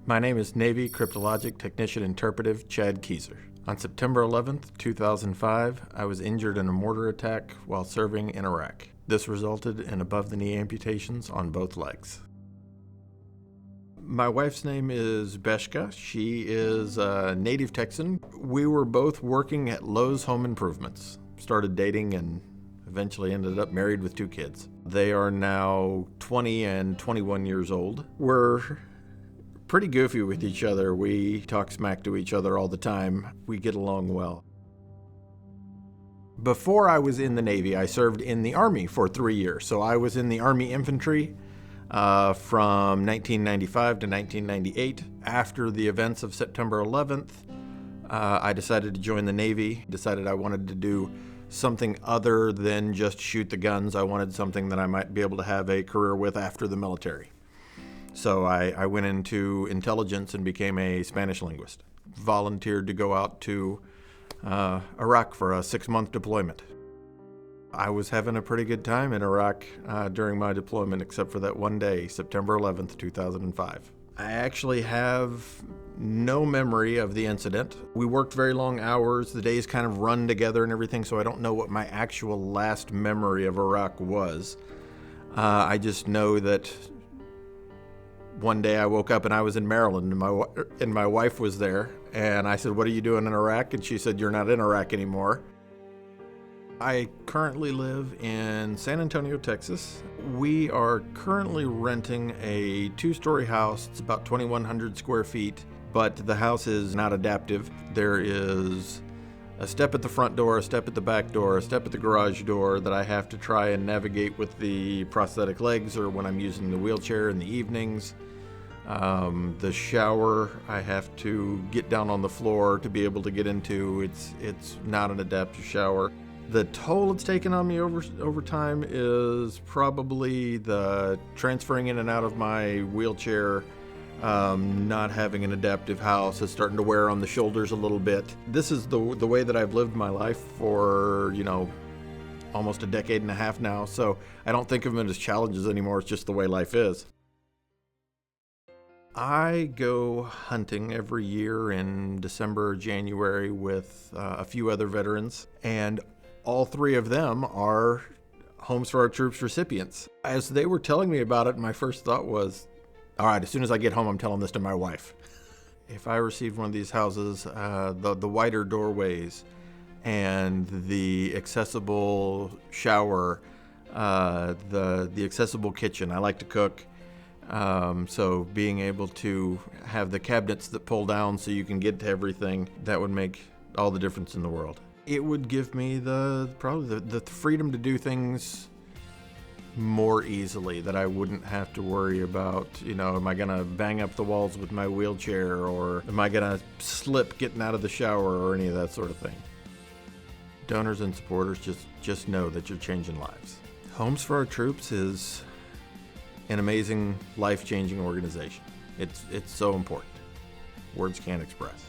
My name is Navy Cryptologic Technician Interpretive Chad Kueser. On September 11th, 2005, I was injured in a mortar attack while serving in Iraq. This resulted in above-the-knee amputations on both legs. My wife's name is Beshka. She is a native Texan. We were both working at Lowe's Home Improvements. Started dating and eventually ended up married with 2 kids. They are now 20 and 21 years old. We're pretty goofy with each other. We talk smack to each other all the time. We get along well. Before I was in the Navy, I served in the Army for 3 years. So I was in the Army Infantry from 1995 to 1998. After the events of September 11th, I decided to join the Navy, decided I wanted to do something other than just shoot the guns. I wanted something that I might be able to have a career with after the military. So I went into intelligence and became a Spanish linguist. Volunteered to go out to Iraq for a 6-month deployment. I was having a pretty good time in Iraq during my deployment, except for that one day, September 11th, 2005. I actually have no memory of the incident. We worked very long hours. The days kind of run together and everything, so I don't know what my actual last memory of Iraq was. I just know that one day I woke up and I was in Maryland and my wife was there, and I said, "What are you doing in Iraq?" And she said, "You're not in Iraq anymore." I currently live in San Antonio, Texas. We are currently renting a 2-story house. It's about 2,100 square feet, but the house is not adaptive. There is a step at the front door, a step at the back door, a step at the garage door that I have to try and navigate with the prosthetic legs or when I'm using the wheelchair in the evenings. The shower I have to get down on the floor to be able to get into. It's not an adaptive shower. The toll it's taken on me over time is probably the transferring in and out of my wheelchair, not having an adaptive house is starting to wear on the shoulders a little bit. This is the way that I've lived my life for, almost a decade and a half now, so I don't think of them as challenges anymore. It's just the way life is. I go hunting every year in December, January with a few other veterans, and all 3 of them are Homes for Our Troops recipients. As they were telling me about it, my first thought was, all right, as soon as I get home, I'm telling this to my wife. If I received one of these houses, the wider doorways and the accessible shower, the accessible kitchen. I like to cook. So being able to have the cabinets that pull down so you can get to everything, that would make all the difference in the world. It would give me probably the freedom to do things more easily, that I wouldn't have to worry about, am I gonna bang up the walls with my wheelchair, or am I gonna slip getting out of the shower, or any of that sort of thing. Donors and supporters, just know that you're changing lives. Homes for Our Troops is an amazing, life-changing organization. It's so important. Words can't express.